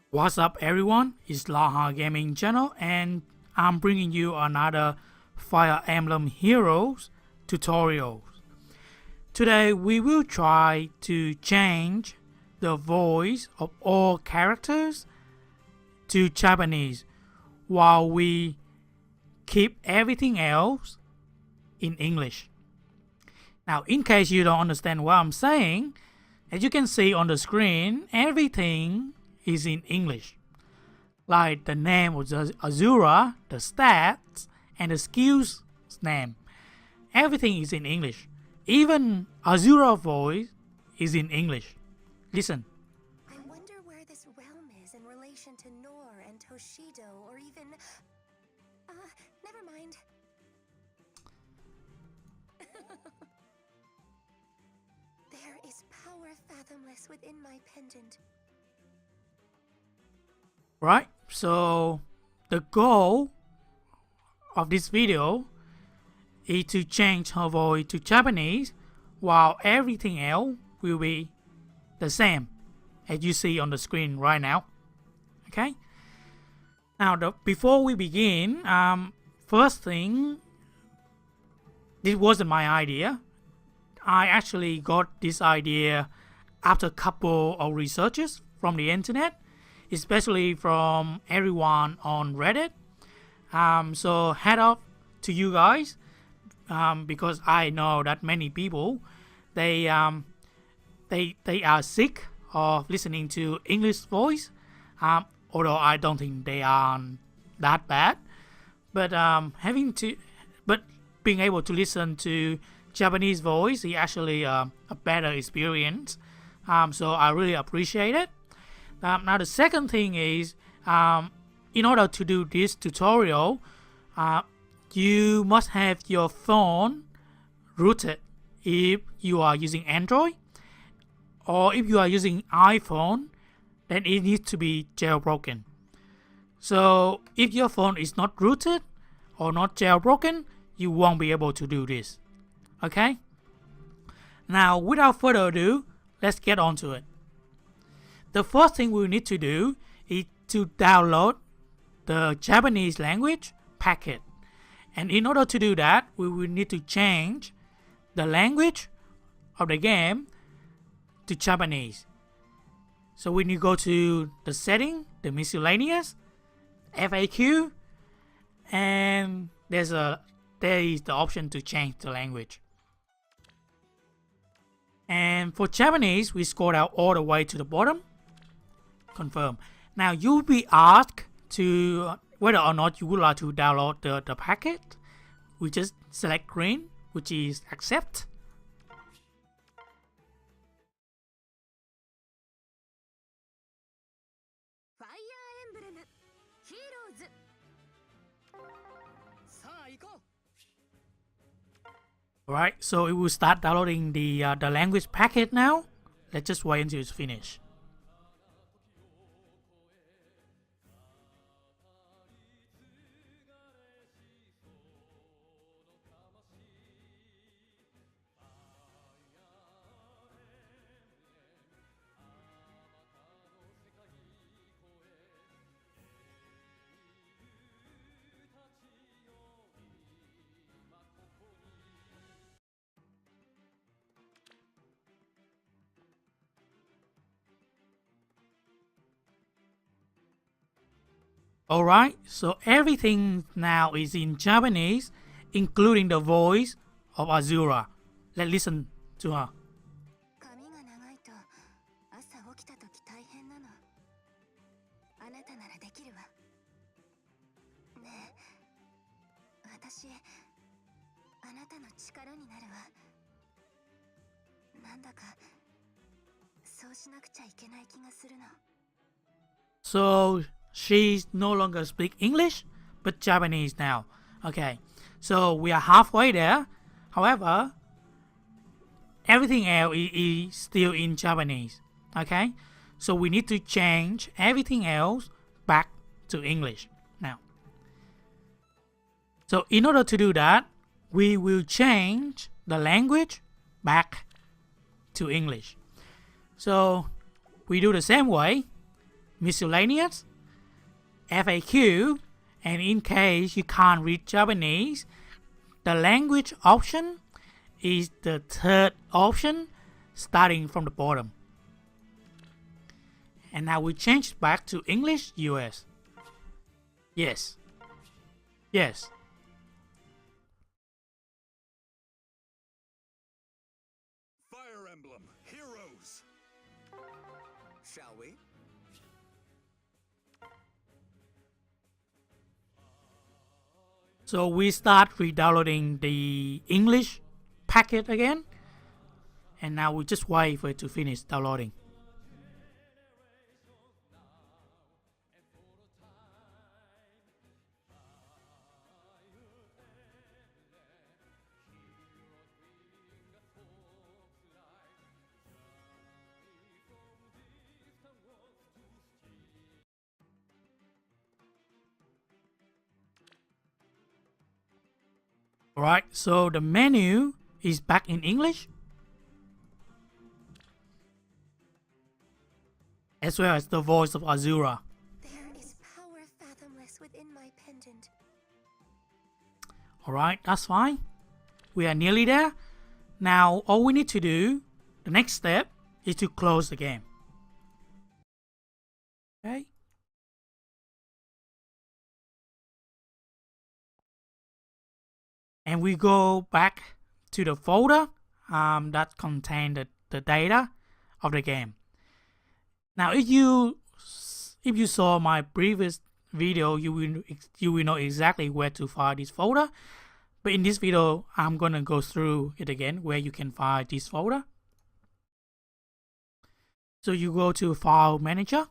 What's up everyone, it's Laharh Gaming channel and I'm bringing you another Fire Emblem Heroes tutorial. Today we will try to change the voice of all characters to Japanese while we keep everything else in English. Now in case you don't understand what I'm saying, as you can see on the screen, everything is in English. Like the name of the Azura, the stats, and the skills name. Everything is in English. Even Azura voice is in English. Listen. I wonder where this realm is in relation to Nor and Toshido, or even... never mind. There is power fathomless within my pendant. Right, so the goal of this video is to change her voice to Japanese while everything else will be the same as you see on the screen right now. Okay, now before we begin, first thing, this wasn't my idea. I actually got this idea after a couple of researches from the internet, especially from everyone on Reddit. So head off to you guys, because I know that many people they are sick of listening to English voice. Although I don't think they are that bad, but being able to listen to Japanese voice is actually a better experience. So I really appreciate it. Now the second thing is, in order to do this tutorial, you must have your phone rooted if you are using Android, or if you are using iPhone, then it needs to be jailbroken. So if your phone is not rooted or not jailbroken, you won't be able to do this. Okay? Now without further ado, let's get on to it. The first thing we need to do is to download the Japanese language packet. And in order to do that, we will need to change the language of the game to Japanese. So we need to go to the setting, the miscellaneous, FAQ, and there is the option to change the language. And for Japanese, we scroll down all the way to the bottom. Confirm. Now you'll be asked to whether or not you would like to download the packet. We just select green, which is accept. Fire Emblem Heroes. Alright, so it will start downloading the language packet now. Let's just wait until it's finished. Alright, so everything now is in Japanese, including the voice of Azura. Let's listen to her. 髪が長いと朝起きた時大変なの。あなたならできるわ。ねえ、私あなたの力になるわ。なんだかそうしなくちゃいけない気がするの。 So she no longer speak English, but Japanese now. Okay, so we are halfway there. However, everything else is still in Japanese. Okay, so we need to change everything else back to English now. So in order to do that, we will change the language back to English. So we do the same way. miscellaneous, FAQ, and in case you can't read Japanese, the language option is the third option starting from the bottom. And now we change back to English US. Yes. Yes. Fire Emblem Heroes. Shall we? So we start re-downloading the English packet again. And now we just wait for it to finish downloading. Alright, so the menu is back in English, as well as the voice of Azura. There is power fathomless within my pendant. Alright, that's fine. We are nearly there. Now, all we need to do, the next step, is to close the game. Okay. And we go back to the folder that contained the data of the game. Now, if you saw my previous video, you will know exactly where to find this folder. But in this video, I'm gonna go through it again, where you can find this folder. So you go to File Manager.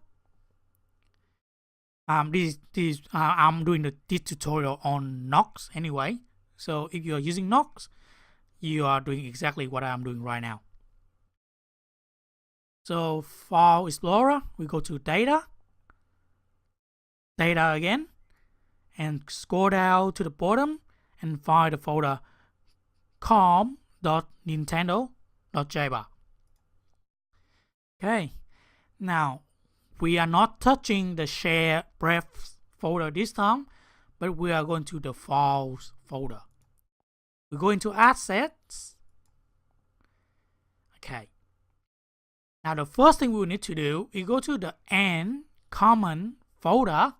I'm doing this tutorial on Nox anyway. So if you are using Nox, you are doing exactly what I'm doing right now. So File Explorer, we go to Data, Data again, and scroll down to the bottom and find the folder com.nintendo.java. Okay, now we are not touching the share breadth folder this time, but we are going to the files folder. We go into assets. Okay. Now the first thing we will need to do is go to the N common folder.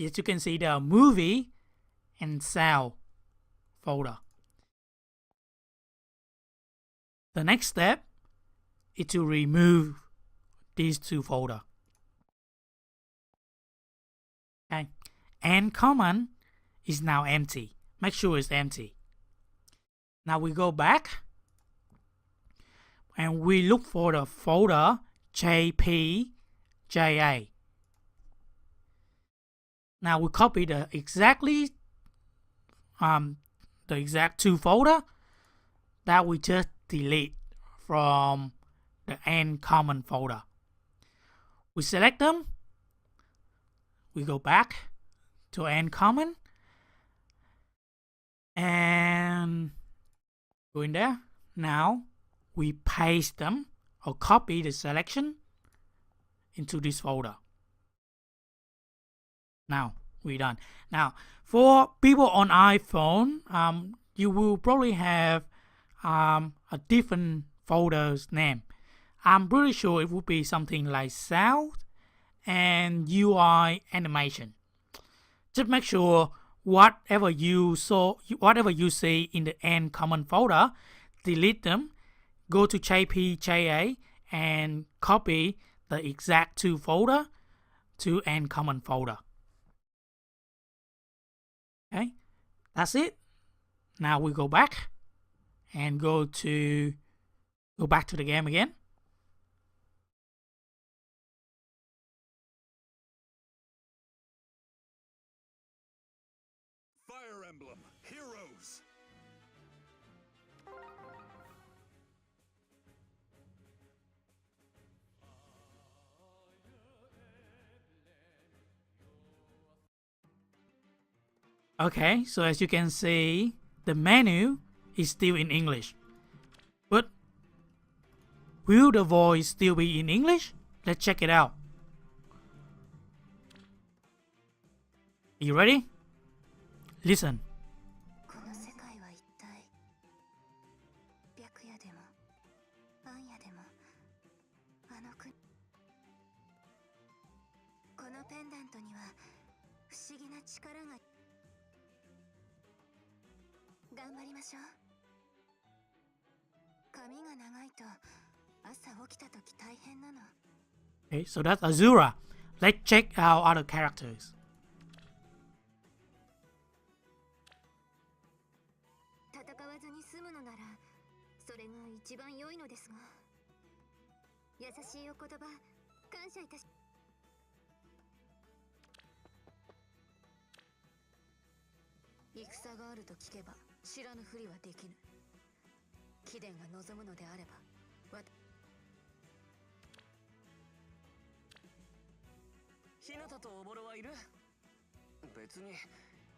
As you can see, the movie and sound folder. The next step is to remove these two folders. Okay. N common is now empty. Make sure it's empty. Now we go back and we look for the folder JPJA. Now we copy the exact two folder that we just delete from the N common folder. We select them. We go back to N common and go in there. Now we paste them or copy the selection into this folder. Now we're done. Now for people on iPhone, you will probably have a different folder's name. I'm pretty sure it would be something like sound and UI animation. Just make sure whatever you see in the N common folder, delete them, go to JPJA and copy the exact two folder to N common folder. Okay, that's it. Now we go back and go back to the game again. Fire Emblem Heroes. Okay, so as you can see, the menu is still in English. But will the voice still be in English? Let's check it out. Are you ready? Listen. この世界は一体白夜でも暗夜でもあの国このペンダントには不思議な力が頑張りましょう髪が長いと朝起きた時大変なの Okay, so that's Azura. Let's check out other characters. 戦わずに済むのならそれが一番良いのですが優しいお言葉感謝いたし戦があると聞けば知らぬふりはできぬ貴殿が望むのであれば日向とおぼろはいる別に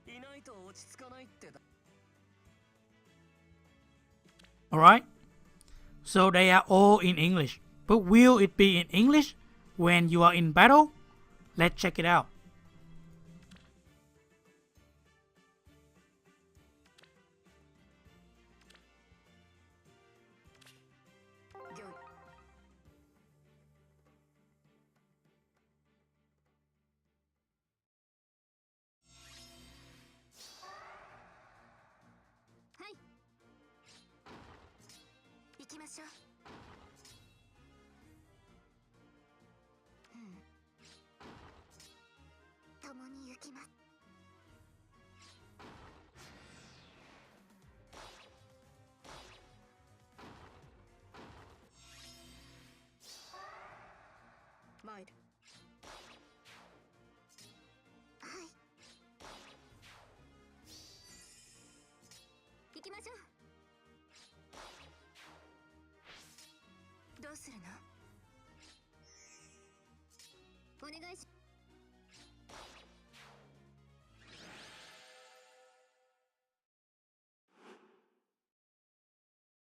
いないと落ち着かないってだ Alright? So they are all in English. But will it be in English when you are in battle? Let's check it out. Hi. 行きましょう共に行きます参るはい行きましょうどうするのお願いし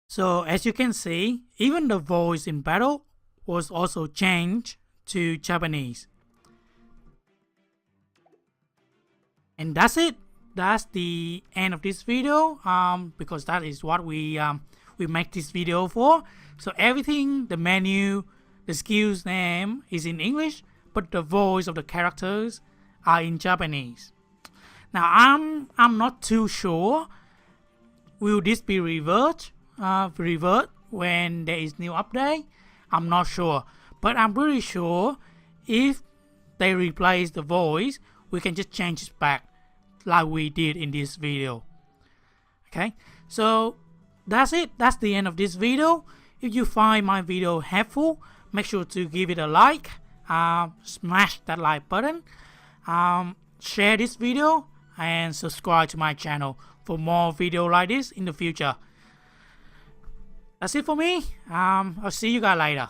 So as you can see, even the voice in battle was also changed to Japanese. And that's it. That's the end of this video. Because that is what we make this video for. So everything, the menu, the skills name is in English, but the voice of the characters are in Japanese. Now I'm not too sure. Will this be revert when there is new update? I'm not sure, but I'm pretty sure if they replace the voice, we can just change it back like we did in this video. Okay, so that's it. That's the end of this video. If you find my video helpful, make sure to give it a like, smash that like button, share this video, and subscribe to my channel for more video like this in the future. That's it for me. I'll see you guys later.